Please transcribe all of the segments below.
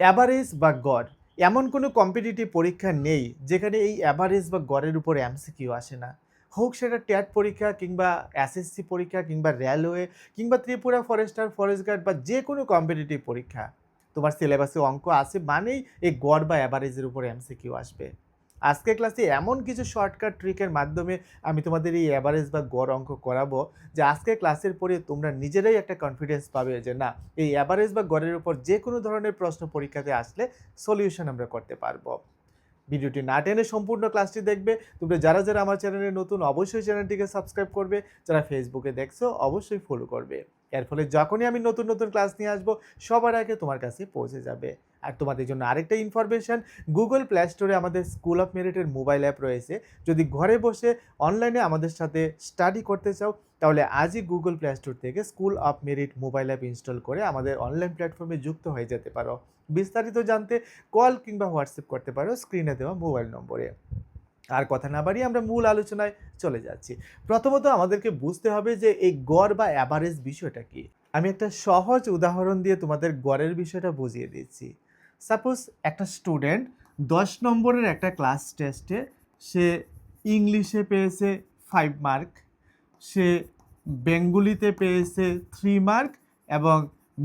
Average বা গড় এমন কোনো কম্পিটিটিভ পরীক্ষা নেই যেখানে এই অ্যাভারেজ বা গড়ের উপর এমসিকিউ আসে না। হোক সেটা ট্যাট পরীক্ষা কিংবা এসএসসি পরীক্ষা কিংবা রেলওয়ে কিংবা ত্রিপুরা ফরেস্টার, ফরেস্ট গার্ড বা যে কোনো কম্পিটিটিভ পরীক্ষা। তোমার সিলেবাসে অঙ্ক আছে মানেই এই গড় বা অ্যাভারেজের উপর এমসিকিউ আসবে। আজকের ক্লাসে এমন কিছু শর্টকাট ট্রিকের মাধ্যমে আমি তোমাদের এই অ্যাভারেজ বা গড় অঙ্ক করাবো যে আজকের ক্লাসের পরে তোমরা নিজেরাই একটা কনফিডেন্স পাবে যে না, এই অ্যাভারেজ বা গড়ের উপর যে কোনো ধরনের প্রশ্ন পরীক্ষাতে আসলে সলিউশন আমরা করতে পারবো। ভিডিওটি না টেনে সম্পূর্ণ ক্লাসটি দেখবে। তোমরা যারা যারা আমার চ্যানেলে নতুন অবশ্যই চ্যানেলটিকে সাবস্ক্রাইব করবে, যারা ফেসবুকে দেখছো অবশ্যই ফলো করবে। এর ফলে যখনই আমি নতুন নতুন ক্লাস নিয়ে আসবো সবার আগে তোমার কাছে পৌঁছে যাবে। আর তোমাদের জন্য আরেকটা ইনফরমেশন, গুগল প্লে স্টোরে আমাদের স্কুল অফ মেরিটের মোবাইল অ্যাপ রয়েছে। যদি ঘরে বসে অনলাইনে আমাদের সাথে স্টাডি করতে চাও তাহলে আজই গুগল প্লে স্টোর থেকে school of merit mobile app install করে আমাদের অনলাইন প্ল্যাটফর্মে যুক্ত হয়ে যেতে পারো। বিস্তারিত জানতে কল কিংবা হোয়াটসঅ্যাপ করতে পারো স্ক্রিনে দেওয়া মোবাইল নম্বরে। আর কথা না বাড়িয়ে আমরা মূল আলোচনায় চলে যাচ্ছি। প্রথমত আমাদেরকে বুঝতে হবে যে এই গড় বা অ্যাভারেজ বিষয়টা কি। আমি একটা সহজ উদাহরণ দিয়ে তোমাদের গড়ের বিষয়টা বুঝিয়ে দিচ্ছি। সাপোজ একটা স্টুডেন্ট 10 নম্বরের একটা ক্লাস টেস্টে সে ইংলিশে পেয়েছে 5 মার্ক, সে বেঙ্গলিতে পেয়েছে 3 মার্ক এবং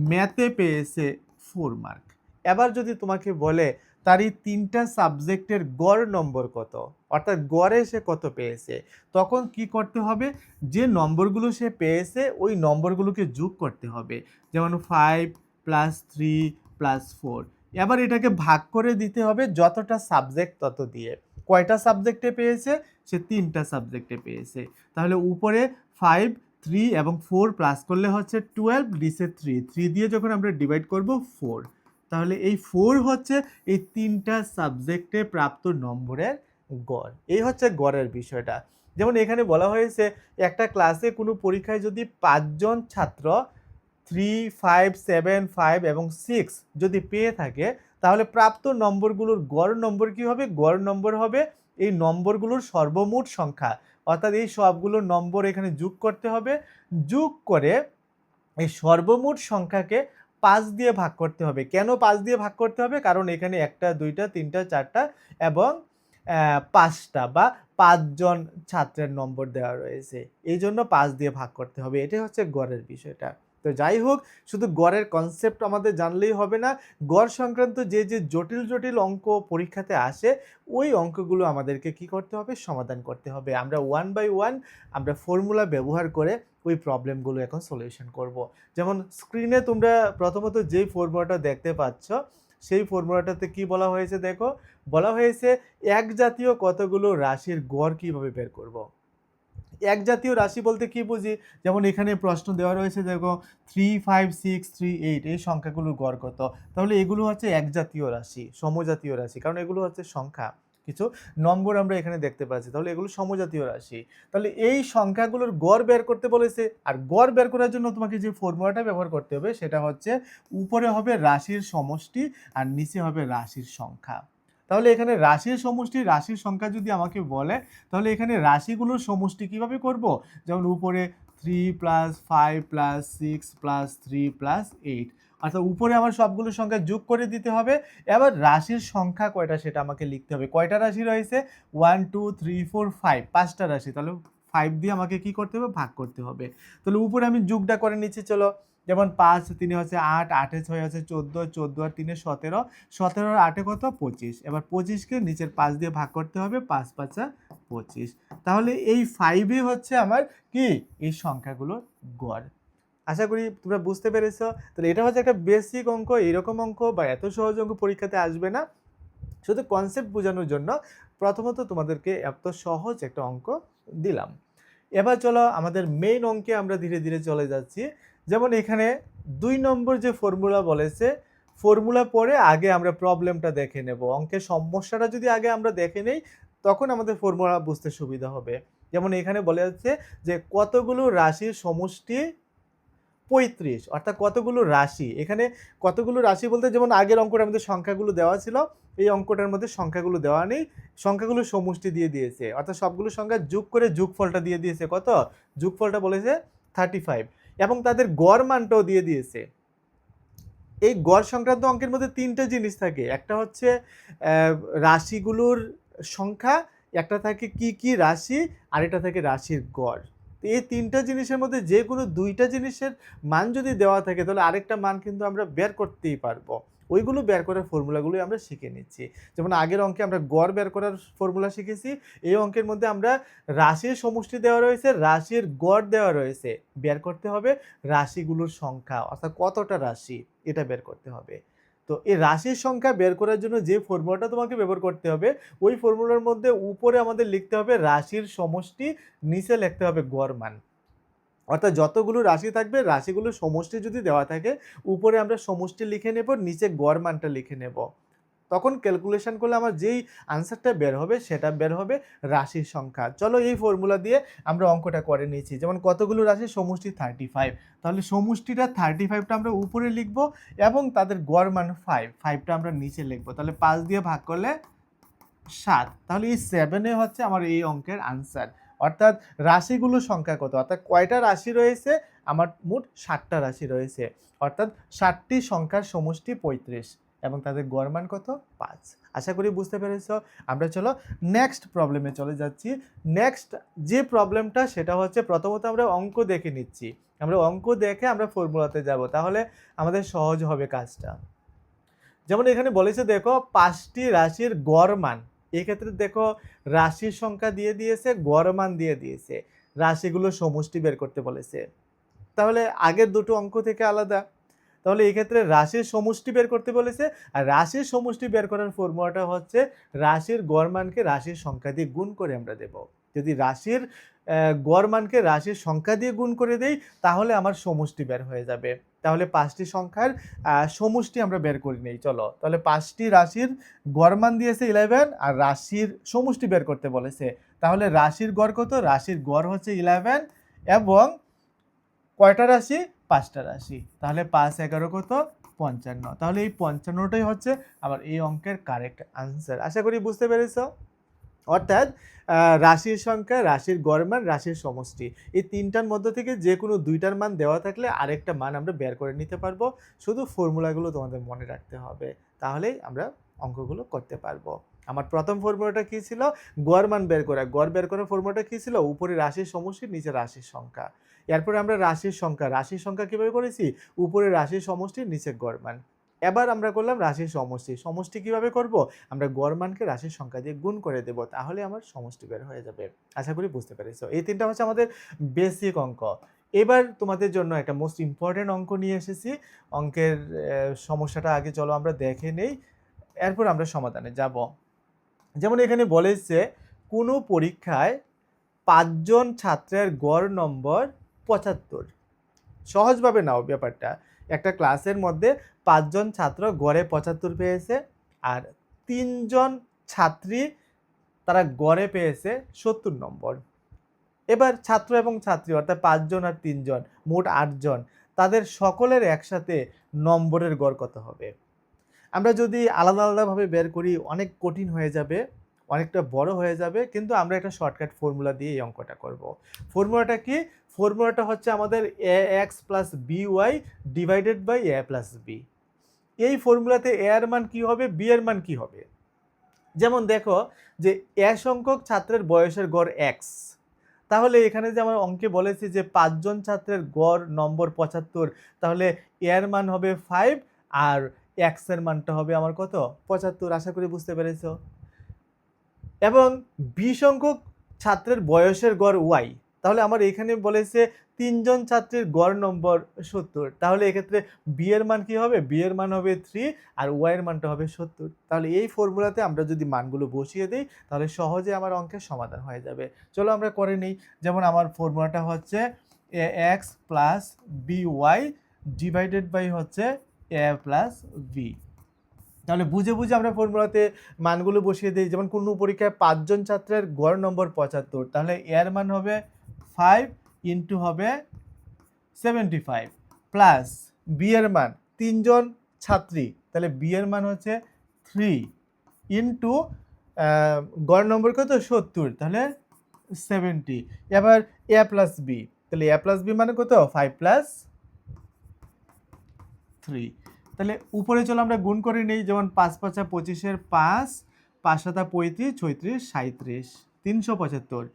ম্যাথে পেয়েছে 4 মার্ক। এবার যদি তোমাকে বলে তার এই 3টা সাবজেক্টের গড় নম্বর কত, অর্থাৎ গড়ে সে কত পেয়েছে, তখন কি করতে হবে? যে নম্বরগুলো সে পেয়েছে ওই নম্বরগুলোকে যোগ করতে হবে। যেমন 5 + 3 + 4। এবার এটাকে ভাগ করে দিতে হবে যতটা সাবজেক্ট তত দিয়ে। কয়টা সাবজেক্টে পেয়েছে? সে 3টা সাবজেক্টে পেয়েছে। তাহলে উপরে 5, 3 এবং 4 প্লাস করলে হচ্ছে 12, নিচে 3 দিয়ে যখন আমরা ডিভাইড করব 4, তাহলে এই 4 হচ্ছে এই 3টা সাবজেক্টে প্রাপ্ত নম্বরের গড়। এই হচ্ছে গড়ের বিষয়টা। যেমন এখানে বলা হয়েছে একটা ক্লাসে কোনো পরীক্ষায় যদি 5 জন ছাত্র 3, 5, 7, 5 এবং 6 যদি পেয়ে থাকে তাহলে প্রাপ্ত নম্বরগুলোর গড় নম্বর কি হবে? গড় নম্বর হবে এই নম্বরগুলোর সর্বমোট সংখ্যা, অর্থাৎ এই সবগুলো নম্বর এখানে যোগ করতে হবে। যোগ করে এই সর্বমোট সংখ্যাকে 5 দিয়ে ভাগ করতে হবে। কেন 5 দিয়ে ভাগ করতে হবে? কারণ এখানে 1টা 2টা 3টা 4টা এবং 5টা বা 5 জন ছাত্রের নম্বর দেওয়া রয়েছে। এইজন্য 5 দিয়ে ভাগ করতে হবে। এটাই হচ্ছে গড়ের বিষয়টা। তো যাই হোক, শুধু গড়ের কনসেপ্ট আমাদের জানলেই হবে না। গড় সংক্রান্ত যে জটিল জটিল অঙ্ক পরীক্ষাতে আসে ওই অঙ্কগুলো আমাদেরকে কি করতে হবে? সমাধান করতে হবে। আমরা 1 বাই 1 আমরা ফর্মুলা ব্যবহার করে ওই প্রবলেমগুলো এখন সলিউশন করব। যেমন স্ক্রিনে তোমরা প্রথমত যেই ফর্মুলাটা দেখতে পাচ্ছ সেই ফর্মুলাটাতে কি বলা হয়েছে দেখো। বলা হয়েছে এক জাতীয় কতগুলো রাশির গড় কিভাবে বের করব। এক জাতীয় রাশি বলতে কি বুঝি? যেমন এখানে প্রশ্ন দেওয়া রয়েছে দেখো 3, 5, 6, 3, 8 এই সংখ্যাগুলোর গড় কত। তাহলে এগুলো হচ্ছে এক জাতীয় রাশি, সমজাতীয় রাশি, কারণ এগুলো হচ্ছে সংখ্যা, কিছু নম্বর আমরা এখানে দেখতে পাচ্ছি, তাহলে এগুলো সমজাতীয় রাশি। তাহলে এই সংখ্যাগুলোর গড় বের করতে বলেছে, আর গড় বের করার জন্য তোমাকে যে ফর্মুলাটা ব্যবহার করতে হবে সেটা হচ্ছে উপরে হবে রাশির সমষ্টি আর নিচে হবে রাশির সংখ্যা। তাহলে এখানে রাশির সমষ্টি রাশির সংখ্যা যদি আমাকে বলে তাহলে এখানে রাশিগুলোর সমষ্টি কিভাবে করব? যেমন উপরে 3 + 5 + 6 + 3 + 8, অর্থাৎ উপরে আমার সবগুলো সংখ্যা যোগ করে দিতে হবে। এবার রাশির সংখ্যা কয়টা সেটা আমাকে লিখতে হবে। কয়টা রাশি রয়েছে? 1, 2, 3, 4, 5, 5টা রাশি। তাহলে 5 দিয়ে আমাকে কি করতে হবে? ভাগ করতে হবে। তাহলে উপরে আমি যোগটা করে নিচ্ছি, চলো। যেমন 5 3 হচ্ছে 8, 8 6 হচ্ছে 14, 14 আর 3 17, 17 আর 8 কত? 25। এবার 25কে নিচের 5 দিয়ে ভাগ করতে হবে, 5 5 25। তাহলে এই 5 হচ্ছে আমার কি? এই সংখ্যাগুলোর গড়। আশা করি তোমরা বুঝতে পেরেছো। তাহলে এটা হচ্ছে একটা বেসিক অঙ্ক। এরকম অঙ্ক বা এত সহজ অঙ্ক পরীক্ষাতে আসবে না। শুধু কনসেপ্ট বোঝানোর জন্য প্রথমত তোমাদেরকে এত সহজ একটা অঙ্ক দিলাম। এবার চলো আমাদের মেইন অঙ্কে আমরা ধীরে ধীরে চলে যাচ্ছি। যেমন এখানে 2 নম্বর যে ফর্মুলা বলেছে, ফর্মুলা পরে আগে আমরা প্রবলেমটা দেখে নেব। অঙ্কের সমস্যাটা যদি আগে আমরা দেখে নেই তখন আমাদের ফর্মুলা বুঝতে সুবিধা হবে। যেমন এখানে বলা যাচ্ছে যে কতগুলো রাশির সমষ্টি 35, অর্থাৎ কতগুলো রাশি। এখানে কতগুলো রাশি বলতে যেমন আগের অঙ্কটার মধ্যে সংখ্যাগুলো দেওয়া ছিল, এই অঙ্কটার মধ্যে সংখ্যাগুলো দেওয়া নেই, সংখ্যাগুলো সমষ্টি দিয়ে দিয়েছে, অর্থাৎ সবগুলো সংখ্যা যোগ করে যোগফলটা দিয়ে দিয়েছে। কত? যোগফলটা বলেছে 35 এবং তাদের গড় মানটাও দিয়ে দিয়েছে। এই গড় সংক্রান্ত অঙ্কের মধ্যে ৩টা জিনিস থাকে। একটা হচ্ছে রাশিগুলোর সংখ্যা, একটা থাকে কি রাশি, আরেকটা থাকে রাশির গড়। তো এই ৩টা জিনিসের মধ্যে যেকোনো ২টা জিনিসের মান যদি দেওয়া থাকে তাহলে আরেকটা মান কিন্তু আমরা বের করতেই পারবো। ওইগুলো বের করার ফর্মুলাগুলোই আমরা শিখে নিচ্ছি। যেমন আগের অঙ্কে আমরা গড় বের করার ফর্মুলা শিখেছি। এই অঙ্কের মধ্যে আমরা রাশির সমষ্টি দেওয়া রয়েছে, রাশির গড় দেওয়া রয়েছে। বের করতে হবে রাশিগুলোর সংখ্যা, অর্থাৎ কতটা রাশি এটা বের করতে হবে। তো এই রাশির সংখ্যা বের করার জন্য যে ফর্মুলাটা তোমাকে ব্যবহার করতে হবে, ওই ফর্মুলার মধ্যে উপরে আমাদের লিখতে হবে রাশির সমষ্টি, নিচে লিখতে হবে গড় মান। অর্থাৎ যতগুলো রাশি থাকবে রাশিগুলোর সমষ্টি যদি দেওয়া থাকে, উপরে আমরা সমষ্টি লিখে নেব, নিচে গড় মানটা লিখে নেব। তখন ক্যালকুলেশন করলে আমার যেই আনসারটা বের হবে সেটা বের হবে রাশির সংখ্যা। চলো এই ফর্মুলা দিয়ে আমরা অঙ্কটা করে নিয়েছি। যেমন কতগুলো রাশির সমষ্টি 35, তাহলে সমষ্টিটা 35টা আমরা উপরে লিখব এবং তাদের গড় মান 5টা আমরা নিচে লিখব। তাহলে 5 দিয়ে ভাগ করলে 7, তাহলে এই 7 হচ্ছে আমার এই অঙ্কের আনসার। অর্থাৎ রাশিগুলোর সংখ্যা কত, অর্থাৎ কয়টা রাশি রয়েছে, আমার মোট 7টা রাশি রয়েছে। অর্থাৎ 7টি সংখ্যার সমষ্টি 35 এবং তাদের গড় মান কত 5। আশা করি বুঝতে পেরেছো। আমরা চলো নেক্সট প্রবলেমে চলে যাচ্ছি। নেক্সট যে প্রবলেমটা সেটা হচ্ছে, প্রথমত আমরা অঙ্ক দেখে নিচ্ছি। আমরা অঙ্ক দেখে আমরা ফর্মুলাতে যাব, তাহলে আমাদের সহজ হবে কাজটা। যেমন এখানে বলেছে দেখো 5টি রাশির গড় মান। এক্ষেত্রে দেখো রাশির সংখ্যা দিয়ে দিয়েছে, গড় মান দিয়ে দিয়েছে, রাশিগুলো সমষ্টি বের করতে বলেছে। তাহলে আগের দুটো অঙ্ক থেকে আলাদা। তাহলে এই ক্ষেত্রে রাশির সমষ্টি বের করতে বলেছে, আর রাশির সমষ্টি বের করার ফর্মুলাটা হচ্ছে রাশির গড় মানকে রাশির সংখ্যা দিয়ে গুণ করে আমরা দেব। যদি রাশির গড় মানকে রাশির সংখ্যা দিয়ে গুণ করে দেই তাহলে আমার সমষ্টি বের হয়ে যাবে। তাহলে 5টি সংখ্যার সমষ্টি আমরা বের করি নেই। চলো তাহলে 5টি রাশির গড় মান দিয়েছে 11 আর রাশির সমষ্টি বের করতে বলেছে। তাহলে রাশির গড় কত, রাশির গড় হচ্ছে 11 এবং কয়টা রাশি, 5টা রাশি। তাহলে 5 11 কত 55। তাহলে এই 55টাই হচ্ছে আমার এই অঙ্কের কারেক্ট আনসার। আশা করি বুঝতে পেরেছো। অর্থাৎ রাশির সংখ্যা, রাশির গড় মান, রাশির সমষ্টি, এই 3টার মধ্যে থেকে যে কোনো 2টার মান দেওয়া থাকলে আরেকটা মান আমরা বের করে নিতে পারবো। শুধু ফর্মুলাগুলো তোমাদের মনে রাখতে হবে, তাহলেই আমরা অঙ্কগুলো করতে পারবো। আমার প্রথম ফর্মুলাটা কী ছিল, গড় মান বের করা। গড় বের করার ফর্মুলাটা কী ছিল, উপরে রাশির সমষ্টি, নিচে রাশির সংখ্যা। এরপরে আমরা রাশির সংখ্যা কীভাবে করেছি, উপরে রাশির সমষ্টি, নিচে গড় মান। এবার আমরা করলাম রাশির সমষ্টি কিভাবে করব, আমরা গড় মানকে রাশির সংখ্যা দিয়ে গুণ করে দেব, তাহলে আমার সমষ্টি বের হয়ে যাবে। আশা করি বুঝতে পেরেছো। এই 3টা হচ্ছে আমাদের বেসিক অঙ্ক। এবার তোমাদের জন্য একটা মোস্ট ইম্পর্টেন্ট অঙ্ক নিয়ে এসেছি। অঙ্কের সমস্যাটা আগে চলো আমরা দেখে নেই, এরপর আমরা সমাধানে যাব। যেমন এখানে বলেছে কোনো পরীক্ষায় 5 জন ছাত্রের গড় নম্বর 75। সহজভাবে নাও ব্যাপারটা। একটা ক্লাসের মধ্যে 5 জন ছাত্র গড়ে 75 পেয়েছে, আর 3 জন ছাত্রী তারা গড়ে পেয়েছে 70 নম্বর। এবার ছাত্র এবং ছাত্রী অর্থাৎ 5 জন আর 3 জন মোট 8 জন, তাদের সকলের একসাথে নম্বরের গড় কত হবে। আমরা যদি আলাদা আলাদাভাবে বের করি অনেক কঠিন হয়ে যাবে, অনেকটা বড় হয়ে যাবে, কিন্তু আমরা একটা শর্টকাট ফর্মুলা দিয়ে এই অঙ্কটা করব। ফর্মুলাটা কি, ফর্মুলাটা হচ্ছে আমাদের ax plus by divided by a plus b। এই ফর্মুলাতে a এর মান কি হবে, b এর মান কি হবে। যেমন দেখো যে a সংখ্যক ছাত্রের বয়সের গড় x, তাহলে এখানে যে আমার অঙ্কে বলেছি যে 5 জন ছাত্রের গড় নম্বর 75, তাহলে a এর মান হবে 5 আর x এর মানটা হবে আমার কত 75। আশা করি বুঝতে পেরেছো। এবং b সংখ্যক ছাত্রের বয়সের গড় y, তাহলে আমার এখানে বলেছে 3 জন ছাত্রীর গড় নম্বর 70, তাহলে এক্ষেত্রে b এর মান কি হবে, b এর মান হবে 3 আর y এর মানটা হবে 70। তাহলে এই ফর্মুলাতে আমরা যদি মানগুলো বসিয়ে দিই তাহলে সহজে আমার অঙ্কের সমাধান হয়ে যাবে। চলো আমরা করে নিই। যেমন আমার ফর্মুলাটা হচ্ছে ax plus by divided by হচ্ছে a প্লাস b। তাহলে বুঝে বুঝে আমরা ফর্মুলাতে মানগুলো বসিয়ে দিই। যেমন কোনো পরীক্ষায় 5 জন ছাত্রের গড় নম্বর 75, তাহলে এর মান হবে 5 ইন্টু হবে 75 প্লাস বি এর মান 3 জন ছাত্রী, তাহলে বি এর মান হচ্ছে 3 ইন্টু গড় নম্বর কত 70, তাহলে 70। এবার এ প্লাস বি, তাহলে এ প্লাস বি মানে কত 5 প্লাস 3। তাহলে উপরে চলো আমরা গুণ করে নিই, যেমন 5 5 25-এর 5, 5 7 35, 36, 37, 375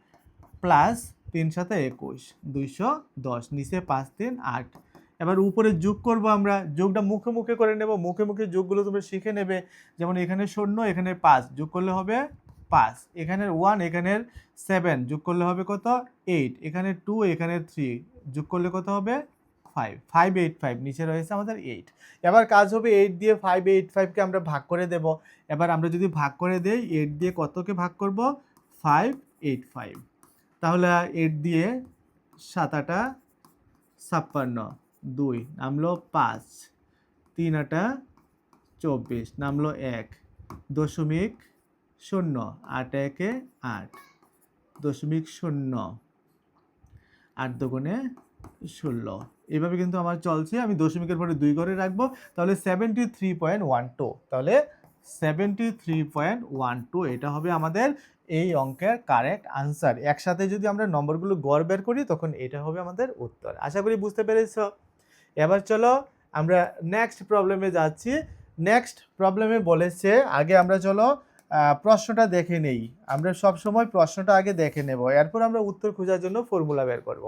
প্লাস 3 7 21, 210, নিচে 5 3 8। এবার উপরে যোগ করব আমরা, যোগটা মুখে মুখে করে নেব, মুখে মুখে যোগগুলো তোমরা শিখে নেবে। যেমন এখানে 0, এখানে 5, যোগ করলে হবে 5, এখানের 1, এখানের 7, যোগ করলে হবে কত 8, এখানে 2, এখানে 3, যোগ করলে কত হবে 5, 585, নিচে রয়েছে আমাদের 8। এবার কাজ হবে 8 দিয়ে 585কে আমরা ভাগ করে দেব। এবার আমরা যদি ভাগ করে দেই, 8 দিয়ে কতকে ভাগ করব 585, তাহলে 8 দিয়ে 7 8 56, 2 নামলো 5, 3 8 24, নামলো 1, 0.0, 8 1 8, 0.0, 8 দুগুণে 16। এভাবে কিন্তু আমার চলছে। আমি দশমিকের পরে 2 করে রাখবো, তাহলে 73.12, তাহলে 73.12 এটা হবে আমাদের এই অঙ্কের কারেক্ট আনসার। একসাথে যদি আমরা নম্বরগুলো গড় বের করি তখন এটা হবে আমাদের উত্তর। আশা করি বুঝতে পেরেছো। এবার চলো আমরা নেক্সট প্রবলেমে যাচ্ছি। নেক্সট প্রবলেমে বলেছে, আগে আমরা চলো প্রশ্নটা দেখে নেই। আমরা সব সময় প্রশ্নটা আগে দেখে নেব, এরপর আমরা উত্তর খোঁজার জন্য ফর্মুলা বের করব।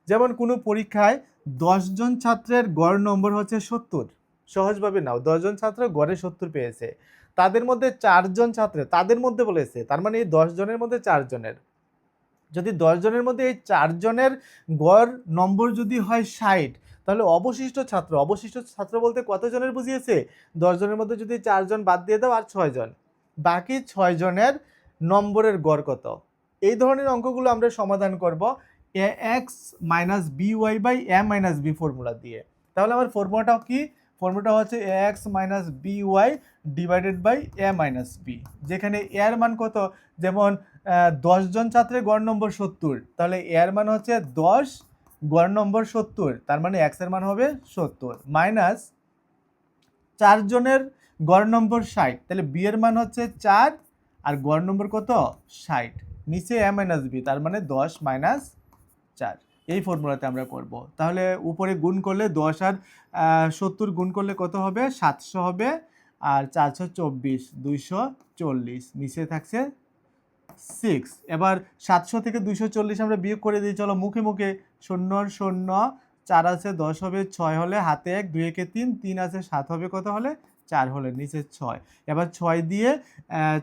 যেমন কোনো পরীক্ষায় 10 জন ছাত্রের গড় নম্বর হচ্ছে 70, সহজভাবে নাও, 10 জন ছাত্র গড়ে 70 পেয়েছে, তাদের মধ্যে 4 জন ছাত্র, তাদের মধ্যে বলেছে, তার মানে এই 10 জনের মধ্যে 4 জনের, যদি 10 জনের মধ্যে এই 4 জনের গড় নম্বর যদি হয় 60, তাহলে অবশিষ্ট ছাত্র বলতে কত জনের বুঝিয়েছে, 10 জনের মধ্যে যদি 4 জন বাদ দিয়ে দাও আর 6 জন, বাকি 6 জনের নম্বরের গড় কত। এই ধরনের অঙ্কগুলো আমরা সমাধান করব ax - by a - b formula দিয়ে। তাহলে আমার ফর্মুলাটা কি, ফর্মুলাটা হচ্ছে ax - by divided by a - b, যেখানে a এর মান কত, যেমন 10 জন ছাত্রের গড় নম্বর 70, তাহলে a এর মান হচ্ছে 10, গড় নম্বর 70, তার মানে x এর মান হবে 70, মাইনাস 4 জনের গড় নম্বর 60, তাহলে b এর মান হচ্ছে 4 আর গড় নম্বর কত 60, নিচে a - b, তার মানে 10 - 4। এই ফর্মুলাতে আমরা করব। তাহলে উপরে গুণ করলে 10 আর 70 গুণ করলে কত হবে 700 হবে, আর 424 240, নিচে থাকছে 6। এবার 700 থেকে 240 আমরা বিয়োগ করে দিই, চলো মুখে মুখে, 0 0, 4 আছে 10 হবে, 6 হলে হাতে 1, 2 একে 3, 3 আছে 7 হবে কত হলে 4 হলে, নিচে 6। এবার 6 দিয়ে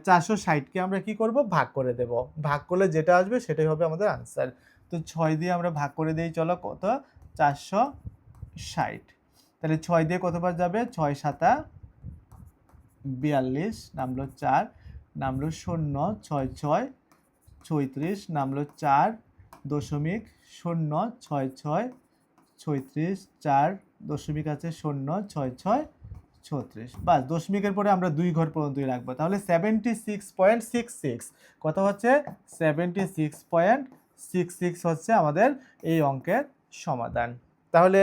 460কে আমরা কি করব ভাগ করে দেব, ভাগ করলে যেটা আসবে সেটাই হবে আমাদের আনসার। তো 6 দিয়ে আমরা ভাগ করে দিই, চলো কত 460, তাহলে 6 দিয়ে কতবার যাবে 6 7 42, নামলো 4, নামলো 0 6 6 36, নামলো 4 দশমিক 0 6 6 36, 4 দশমিক আছে 0 6 6 36, বাস দশমিকের পরে আমরা 2 ঘর পর্যন্তই রাখবো। তাহলে 76.66 কত হচ্ছে 76.66 হচ্ছে আমাদের এই অঙ্কের সমাধান। তাহলে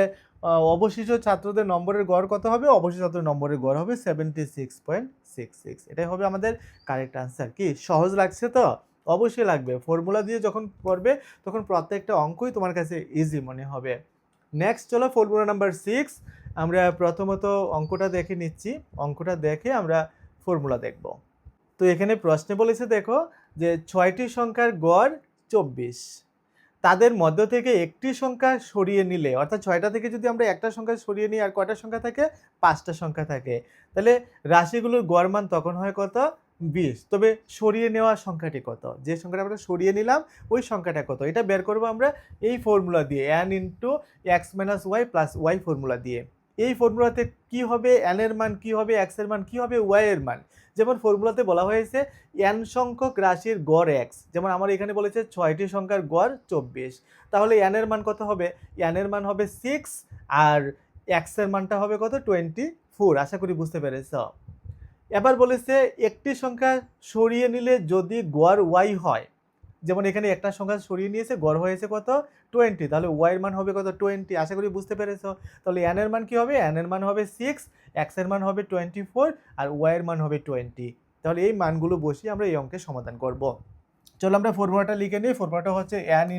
অবশিষ্ট ছাত্রদের নম্বরের গড় কত হবে, অবশিষ্ট ছাত্রদের নম্বরের গড় হবে 76.66, এটাই হবে আমাদের কারেক্ট আনসার। কি সহজ লাগছে তো? অবশ্যই লাগবে, ফর্মুলা দিয়ে যখন করবে তখন প্রত্যেকটা অঙ্কই তোমার কাছে ইজি মনে হবে। নেক্সট চলো ফর্মুলা নাম্বার 6, আমরা প্রথমত অঙ্কটা দেখে নিচ্ছি, অঙ্কটা দেখে আমরা ফর্মুলা দেখব। তো এখানে প্রশ্নে বলেছে দেখো যে 6টি সংখ্যার গড় 24, তাদের মধ্য থেকে একটি সংখ্যা সরিয়ে নিলে, অর্থাৎ 6টা থেকে যদি আমরা একটা সংখ্যা সরিয়ে নিই, আর কয়টা সংখ্যা থাকে 5টা সংখ্যা থাকে, তাহলে রাশিগুলোর গড় মান তখন হয় কত 20। তবে সরিয়ে নেওয়া সংখ্যাটি কত, যে সংখ্যাটা আমরা সরিয়ে নিলাম ওই সংখ্যাটা কত, এটা বের করবো আমরা এই ফর্মুলা দিয়ে, n × x - y + y formula দিয়ে। এই ফর্মুলাতে কি হবে, n এর মান কি হবে, x এর মান কি হবে, y এর মান। যেমন ফর্মুলাতে বলা হয়েছে n সংখ্যক রাশির গড় x, যেমন আমার এখানে বলেছে 6টি সংখ্যার গড় 24, তাহলে n এর মান কত হবে, n এর মান হবে 6 আর x এর মানটা হবে কত 24। আশা করি বুঝতে পেরেছ। এবার বলেছে একটি সংখ্যা সরিয়ে নিলে যদি গড় y হয়, যেমন এখানে একটা সংখ্যা সরিয়ে নিয়েছে, গড় হয়েছে কত 20, তাহলে y এর মান হবে কত 20। আশা করি বুঝতে পেরেছো। তাহলে n এর মান কি হবে, n এর মান হবে 6, x এর মান হবে 24 আর y এর মান হবে 20। তাহলে এই মানগুলো বসিয়ে আমরা এই অঙ্কের সমাধান করব। চলো আমরা ফর্মুলাটা লিখে নিই, ফর্মুলাটা হচ্ছে n ×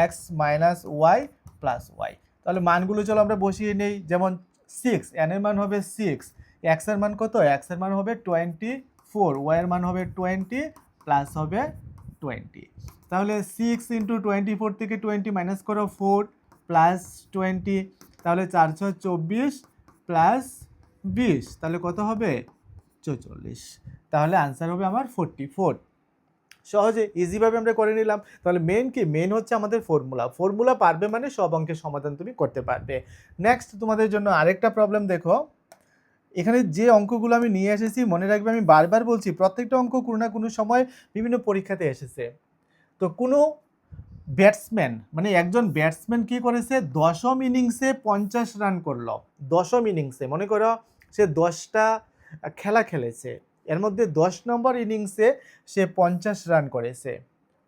x - y + y। তাহলে মানগুলো চলো আমরা বসিয়ে নেই, যেমন 6, n এর মান হবে 6, x এর মান কত, x এর মান হবে 24, y এর মান হবে 20 প্লাস হবে 20। তাহলে 6 ইন্টু 24 থেকে 20 মাইনাস করো 4 প্লাস 20, তাহলে 424 প্লাস 20, তাহলে কত হবে 44। তাহলে আনসার হবে আমার 44। সহজে ইজিভাবে আমরা করে নিলাম। তাহলে মেন কি, মেন হচ্ছে আমাদের ফর্মুলা পারবে মানে সব অঙ্কের সমাধান তুমি করতে পারবে। নেক্সট তোমাদের জন্য আরেকটা প্রবলেম দেখো। এখানে যে অঙ্কগুলো আমি নিয়ে এসেছি মনে রাখবে, আমি বারবার বলছি প্রত্যেকটা অঙ্ক কোনো না কোনো সময় বিভিন্ন পরীক্ষাতে এসেছে। তো কোনো ব্যাটসম্যান মানে একজন ব্যাটসম্যান কি করেছে, দশম ইনিংসে 50 রান করলো। দশম ইনিংসে মনে করো সে 10টা খেলা খেলেছে, এর মধ্যে 10 নম্বর ইনিংসে সে 50 রান করেছে।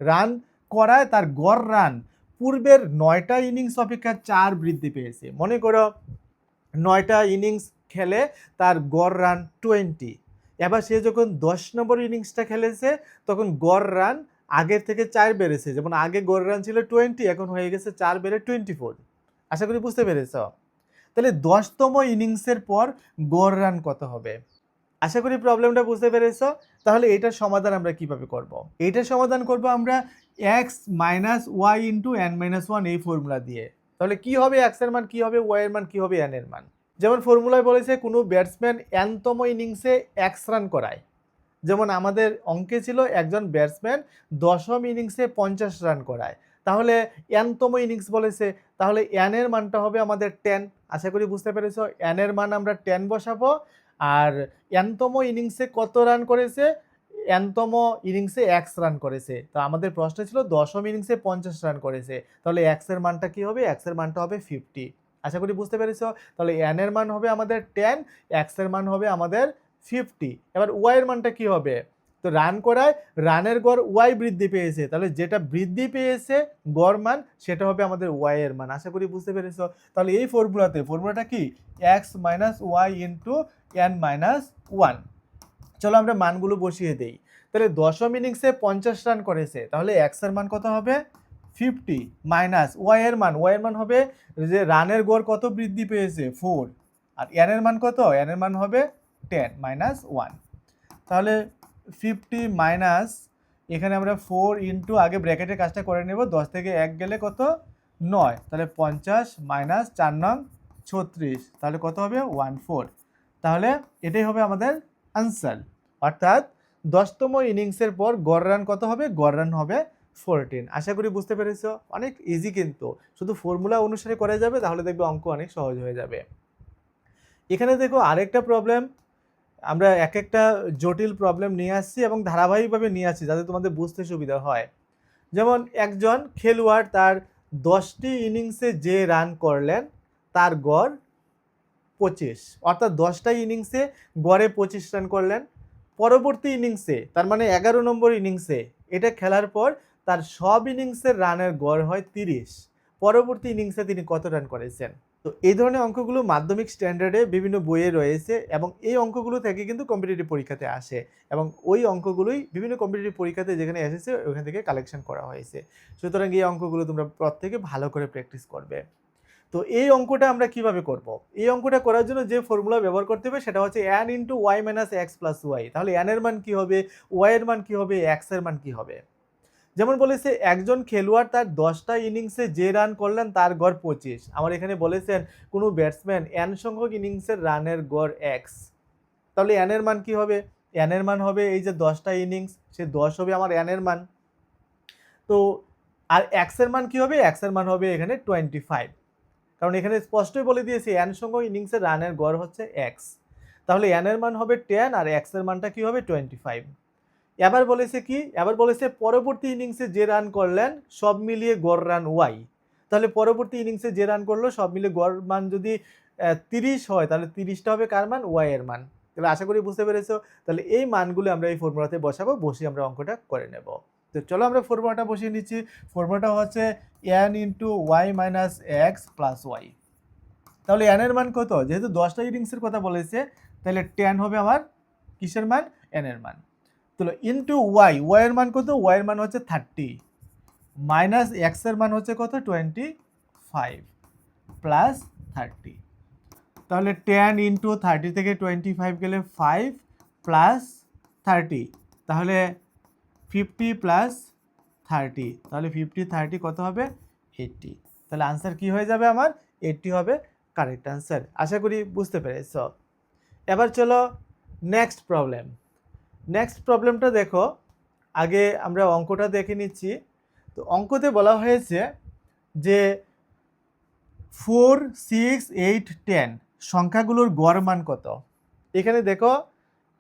রান করায় তার গড় রান পূর্বের 9টা ইনিংস অপেক্ষা 4 বৃদ্ধি পেয়েছে। মনে করো 9টা ইনিংস খেলে তার গড় রান 20। এবার সে যখন 10 নম্বর ইনিংসটা খেলেছে তখন গড় রান আগের থেকে 4 বেড়েছে। যেমন আগে গড় রান ছিল 20, এখন হয়ে গেছে 4 বেড়ে 24। আশা করি বুঝতে পেরেছ। তাহলে 10তম ইনিংসের পর গড় রান কত হবে? আশা করি প্রবলেমটা বুঝতে পেরেছ। তাহলে এটার সমাধান আমরা কিভাবে করব? এইটার সমাধান করব আমরা x minus Y into n minus one এই ফর্মুলা দিয়ে। তাহলে কি হবে x এর মান, কি হবে y এর মান, কি হবে n এর মান। যেমন ফর্মুলায় বলেছে কোনো ব্যাটসম্যান nতম ইনিংসে x রান করায়। যেমন আমাদের অঙ্কে ছিল একজন ব্যাটসম্যান 10ম ইনিংসে 50 রান করায়। তাহলে nতম ইনিংস বলেছে, তাহলে n এর মানটা হবে আমাদের 10। আশা করি বুঝতে পেরেছ। n এর মান আমরা 10 বসাবো। আর nতম ইনিংসে কত রান করেছে, nতম ইনিংসে x রান করেছে। তো আমাদের প্রশ্ন ছিল 10ম ইনিংসে 50 রান করেছে, তাহলে x এর মানটা কি হবে, x এর মানটা হবে 50। আশা করি বুঝতে পেরেছ। তাহলে n এর মান হবে আমাদের 10, x এর মান হবে আমাদের 50। এবার ওয়াই এর মানটা কি হবে, তো রান করায় রানের গড় ওয়াই বৃদ্ধি পেয়েছে, তাহলে যেটা বৃদ্ধি পেয়েছে গড় মান সেটা হবে আমাদের ওয়াই এর মান। আশা করি বুঝতে পেরেছ। তাহলে এই ফর্মুলাটা কি, X minus Y into N minus one. চলো আমরা মানগুলো বসিয়ে দেই। তাহলে 10ম ইনিংসে 50 রান করেছে, তাহলে এক্স এর মান কত হবে 50 মাইনাস ওয়াই এর মান হবে যে রানের গড় কত বৃদ্ধি পেয়েছে 4, আর এন এর মান কত, এন এর মান হবে 10 মাইনাস 1। তাহলে 50 মাইনাস এখানে আমরা 4 ইন্টু আগে ব্র্যাকেটের কাজটা করে নেব, 10 থেকে 1 গেলে কত 9, তাহলে 50 মাইনাস 4 নং 36, তাহলে কত হবে 14। তাহলে এটাই হবে আমাদের আনসার। অর্থাৎ 10তম ইনিংসের পর গড় রান কত হবে, গড় রান হবে 14। আশা করি বুঝতে পেরেছো। অনেক ইজি, কিন্তু শুধু ফর্মুলা অনুসারে করা যাবে, তাহলে দেখবে অঙ্ক অনেক সহজ হয়ে যাবে। এখানে দেখো আরেকটা প্রবলেম, আমরা এক একটা জটিল প্রবলেম নিয়ে আসছি এবং ধারাবাহিকভাবে নিয়ে আসছি যাতে তোমাদের বুঝতে সুবিধা হয়। যেমন একজন খেলোয়াড় তার 10টি ইনিংসে যে রান করলেন তার গড় 25, অর্থাৎ 10টা ইনিংসে গড়ে 25 রান করলেন। পরবর্তী ইনিংসে তার মানে 11 নম্বর ইনিংসে এটা খেলার পর তার সব ইনিংসের রানের গড় হয় 30। পরবর্তী ইনিংসে তিনি কত রান করেছেন? তো এই ধরনের অঙ্কগুলো মাধ্যমিক স্ট্যান্ডার্ডে বিভিন্ন বইয়ে রয়েছে এবং এই অঙ্কগুলো থেকে কিন্তু কম্পিটিটিভ পরীক্ষাতে আসে এবং ওই অঙ্কগুলোই বিভিন্ন কম্পিটিটিভ পরীক্ষাতে যেখানে এসেছে ওখান থেকে কালেকশন করা হয়েছে। সুতরাং এই অঙ্কগুলো তোমরা প্রত্যেকে ভালো করে প্র্যাকটিস করবে। তো এই অঙ্কটা আমরা কিভাবে করব? এই অঙ্কটা করার জন্য যে ফর্মুলা ব্যবহার করতে হবে সেটা হচ্ছে n into y minus x plus y. তাহলে n এর মান কি হবে, ওয়াই এর মান কি হবে, এক্স এর মান কি হবে? যেমন বলেছে একজন খেলোয়াড় তার 10টা ইনিংসে যে রান করলেন তার গড় 25। আমার এখানে বলেছেন কোনো ব্যাটসম্যান n সংখ্যক ইনিংসের রানের গড় x। তাহলে n এর মান কি হবে, n এর মান হবে এই যে 10টা ইনিংস, সে 10 হবে আমার n এর মান। তো আর x এর মান কি হবে, x এর মান হবে এখানে 25, কারণ এখানে স্পষ্টই বলে দিয়েছি n সংখ্যক ইনিংসের রানের গড় হচ্ছে x। তাহলে n এর মান হবে 10 আর x এর মানটা কি হবে 25। এবার বলেছে কি, এবার বলেছে পরবর্তী ইনিংসে যে রান করলেন সব মিলিয়ে গড় রান ওয়াই। তাহলে পরবর্তী ইনিংসে যে রান করলো সব মিলিয়ে গড় মান যদি 30 হয় তাহলে 30টা হবে কার মান, ওয়াই এর মান। তাহলে আশা করি বুঝতে পেরেছো। তাহলে এই মানগুলো আমরা এই ফর্মুলাতে বসাবো, বসে আমরা অঙ্কটা করে নেব। তো চলো আমরা ফর্মুলাটা বসিয়ে নিচ্ছি। ফর্মুলাটা হচ্ছে n into y minus x plus y. তাহলে n এর মান কত, যেহেতু 10টা ইনিংসের কথা বলেছে তাহলে 10 হবে আমার কিসের মান, n এর মান। তাহলে ইন্টু ওয়াই, ওয়াই এর মান কত, ওয়াই এর মান হচ্ছে 30 মাইনাস এক্স এর মান হচ্ছে কত 25 প্লাস 30। তাহলে 10 ইন্টু 30 থেকে 25 গেলে 5 প্লাস 30, তাহলে 50 প্লাস 30, তাহলে 50 30 কত হবে 80। তাহলে আনসার কি হয়ে যাবে আমার 80 হবে কারেক্ট আনসার। আশা করি বুঝতে পেরেছ। এবার চলো নেক্সট প্রবলেম। নেক্সট প্রবলেমটা দেখো, আগে আমরা অঙ্কটা দেখে নিচ্ছি। তো অঙ্কতে বলা হয়েছে যে 4, 6, 8, 10 সংখ্যাগুলোর গড় মান কত। এখানে দেখো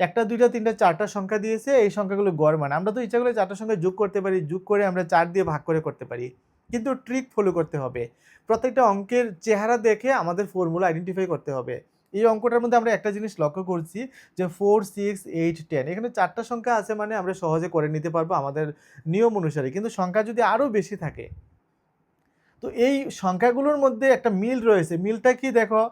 একটা, দুইটা, তিনটা, চারটা সংখ্যা দিয়েছে, এই সংখ্যাগুলো গড় মান। আমরা তো ইচ্ছা করলে চারটা সংখ্যা যোগ করতে পারি, যোগ করে আমরা 4 দিয়ে ভাগ করে করতে পারি, কিন্তু ট্রিক ফলো করতে হবে। প্রত্যেকটা অঙ্কের চেহারা দেখে আমাদের ফর্মুলা আইডেন্টিফাই করতে হবে। এই অঙ্কটার মধ্যে আমরা একটা জিনিস লক্ষ্য করছি যে 4, 6, 8, 10 এখানে চারটা সংখ্যা আছে, মানে আমরা সহজে করে নিতে পারবো আমাদের নিয়ম অনুসারে। কিন্তু সংখ্যা যদি আরও বেশি থাকে, তো এই সংখ্যাগুলোর মধ্যে একটা মিল রয়েছে। মিলটা কি দেখো,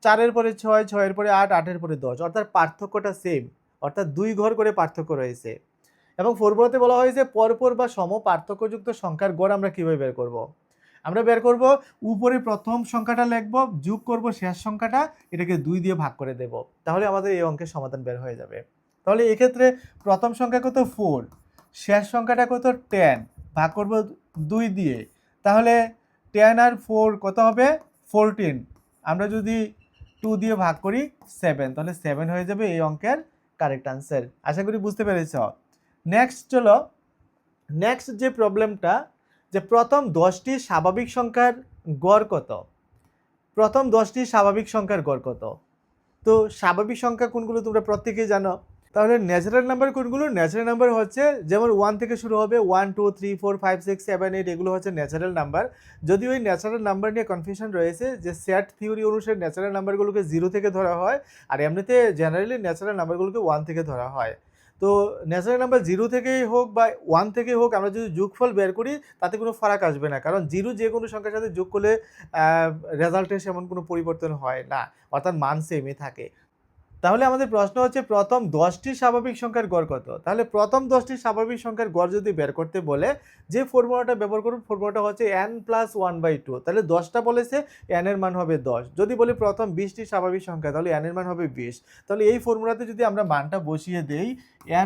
4-এর পরে 6, 6-এর পরে 8, 8-এর পরে 10, অর্থাৎ পার্থক্যটা সেম, অর্থাৎ 2 ঘর করে পার্থক্য রয়েছে। এবং ফর্মুলাতে বলা হয়েছে পরপর বা সম পার্থক্যযুক্ত সংখ্যার গড় আমরা কীভাবে বের করব। আমরা বের করব, উপরে প্রথম সংখ্যাটা লিখব, যোগ করব শেষ সংখ্যাটা, এটাকে 2 দিয়ে ভাগ করে দেব, তাহলে আমাদের এই অঙ্কের সমাধান বের হয়ে যাবে। তাহলে এক্ষেত্রে প্রথম সংখ্যা কত 4, শেষ সংখ্যাটা কত 10, ভাগ করব 2 দিয়ে, তাহলে 10 আর 4 কত হবে 14। আমরা যদি 2 দিয়ে ভাগ করি 7, তাহলে 7 হয়ে যাবে এই অঙ্কের কারেক্ট আনসার। আশা করি বুঝতে পেরেছ। নেক্সট চলো, নেক্সট যে প্রবলেমটা, যে প্রথম 10টি স্বাভাবিক সংখ্যার গড় কত। প্রথম 10টি স্বাভাবিক সংখ্যার গড় কত। তো স্বাভাবিক সংখ্যা কোনগুলো তোমরা প্রত্যেকেই জানো। তাহলে ন্যাচারাল নাম্বার কোনগুলো? ন্যাচারাল নাম্বার হচ্ছে যেমন 1 থেকে শুরু হবে, 1, 2, 3, 4, 5, 6, 7, 8, এগুলো হচ্ছে ন্যাচারাল নাম্বার। যদিও এই ন্যাচারাল নাম্বার নিয়ে কনফিউশন রয়েছে, যে সেট থিওরি অনুসারে ন্যাচারাল নাম্বারগুলোকে 0 থেকে ধরা হয়, আর এমনিতে জেনারেলি ন্যাচারাল নাম্বারগুলোকে 1 থেকে ধরা হয়। তো ন্যাচারাল নাম্বার 0 থেকেই হোক বা 1 থেকেই হোক, আমরা যদি যোগফল বের করি তাতে কোনো ফারাক আসবে না, কারণ 0 যে কোনো সংখ্যার সাথে যোগ করলে রেজাল্টে সেমন কোনো পরিবর্তন হয় না, অর্থাৎ মান সেমই থাকে। তাহলে আমাদের প্রশ্ন হচ্ছে প্রথম 10টি স্বাভাবিক সংখ্যার গড় কত। তাহলে প্রথম 10টি স্বাভাবিক সংখ্যার গড় যদি বের করতে বলে, যে ফর্মুলাটা ব্যবহার করুন, ফর্মুলাটা হচ্ছে n+1/2। তাহলে 10টা বলেছে, n এর মান হবে 10। যদি বলি প্রথম 20টি স্বাভাবিক সংখ্যা, তাহলে n এর মান হবে 20। তাহলে এই ফর্মুলাতে যদি আমরা মানটা বসিয়ে দেই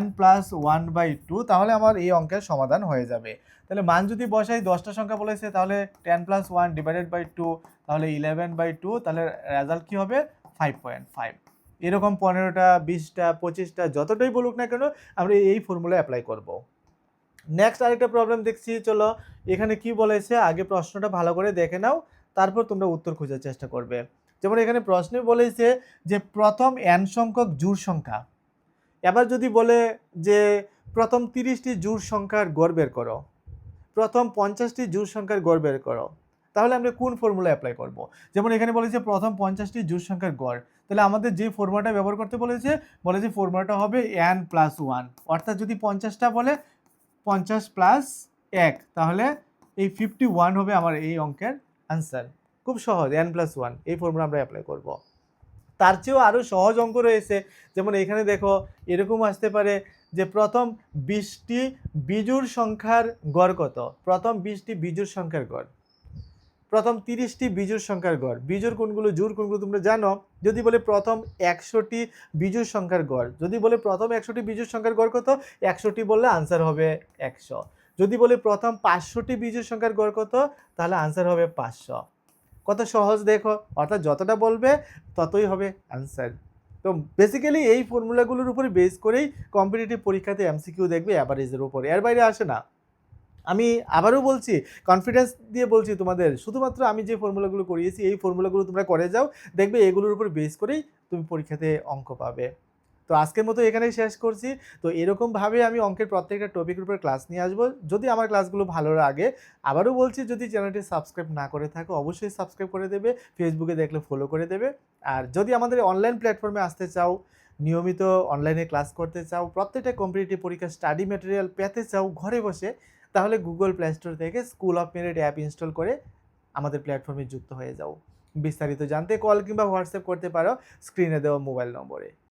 n+1/2, তাহলে আমার এই অঙ্কের সমাধান হয়ে যাবে। তাহলে মান যদি বসাই, 10টা সংখ্যা বলেছে, তাহলে 10+1/2, তাহলে 11/2, তাহলে রেজাল্ট কী হবে 5.5। এরকম 15টা, 20টা, 25টা, যতটাই বলুক না কেন, আমরা এই ফর্মুলা অ্যাপ্লাই করব। নেক্সট আরেকটা প্রবলেম দেখছি, চলো এখানে কি বলেছে আগে প্রশ্নটা ভালো করে দেখে নাও, তারপর তোমরা উত্তর খোঁজার চেষ্টা করবে। যেমন এখানে প্রশ্নে বলেছে যে প্রথম n সংখ্যক জোড় সংখ্যা। এবার যদি বলে যে প্রথম 30টি জোড় সংখ্যার গড় বের করো, প্রথম 50টি জোড় সংখ্যার গড় বের করো, তাহলে আমরা কোন ফর্মুলা অ্যাপ্লাই করব। যেমন এখানে বলেছে প্রথম 50টি জোড় সংখ্যার গড়, তাহলে আমাদের যে ফর্মুলাটা ব্যবহার করতে বলেছে ফর্মুলাটা হবে n+1, অর্থাৎ যদি 50টা বলে 50 + 1, তাহলে এই 51 হবে আমার এই অঙ্কের আনসার। খুব সহজ, n+1 এই ফর্মুলা আমরা অ্যাপ্লাই করব। তার চেয়েও আরও সহজ অঙ্ক রয়েছে, যেমন এখানে দেখো এরকম আসতে পারে যে প্রথম 20টি বিজোড় সংখ্যার গড় কত। প্রথম 20টি বিজোড় সংখ্যার গড়, প্রথম 30টি বিজোড় সংখ্যার গড়। বিজোড় কোনগুলো, জোড় কোনগুলো তোমরা জানো। যদি বলে প্রথম 100টি বিজোড় সংখ্যার গড়, যদি বলে প্রথম 100টি বিজোড় সংখ্যার গড় কত, 100টি বললে আনসার হবে 100। যদি বলে প্রথম 500টি বিজোড় সংখ্যার গড় কত, তাহলে আনসার হবে 500। কত সহজ দেখো, অর্থাৎ যতটা বলবে ততই হবে আনসার। তো বেসিক্যালি এই ফর্মুলাগুলোর উপরে বেস করেই কম্পিটিটিভ পরীক্ষাতে এমসিকিউ দেখবে অ্যাভারেজের উপরে, এর বাইরে আসে না। আমি আবারও বলছি, কনফিডেন্স দিয়ে বলছি তোমাদের, শুধুমাত্র আমি যে ফর্মুলাগুলো করিয়েছি এই ফর্মুলাগুলো তোমরা করে যাও, দেখবে এগুলোর উপর বেস করেই তুমি পরীক্ষাতে অঙ্ক পাবে। তো আজকের মতো এখানেই শেষ করছি। তো এরকমভাবে আমি অঙ্কের প্রত্যেকটা টপিকের উপর ক্লাস নিয়ে আসবো, যদি আমার ক্লাসগুলো ভালো লাগে। আবারও বলছি, যদি চ্যানেলটি সাবস্ক্রাইব না করে থাকো অবশ্যই সাবস্ক্রাইব করে দেবে, ফেসবুকে দেখলে ফলো করে দেবে। আর যদি আমাদের অনলাইন প্ল্যাটফর্মে আসতে চাও, নিয়মিত অনলাইনে ক্লাস করতে চাও, প্রত্যেকটা কম্পিটিটিভ পরীক্ষার স্টাডি ম্যাটেরিয়াল পেতে চাও ঘরে বসে, তাহলে গুগল প্লে স্টোর থেকে school of merit app install করে আমাদের প্ল্যাটফর্মে যুক্ত হয়ে যাও। বিস্তারিত জানতে কল কিংবা হোয়াটসঅ্যাপ করতে পারো স্ক্রিনে দেওয়া মোবাইল নম্বরে।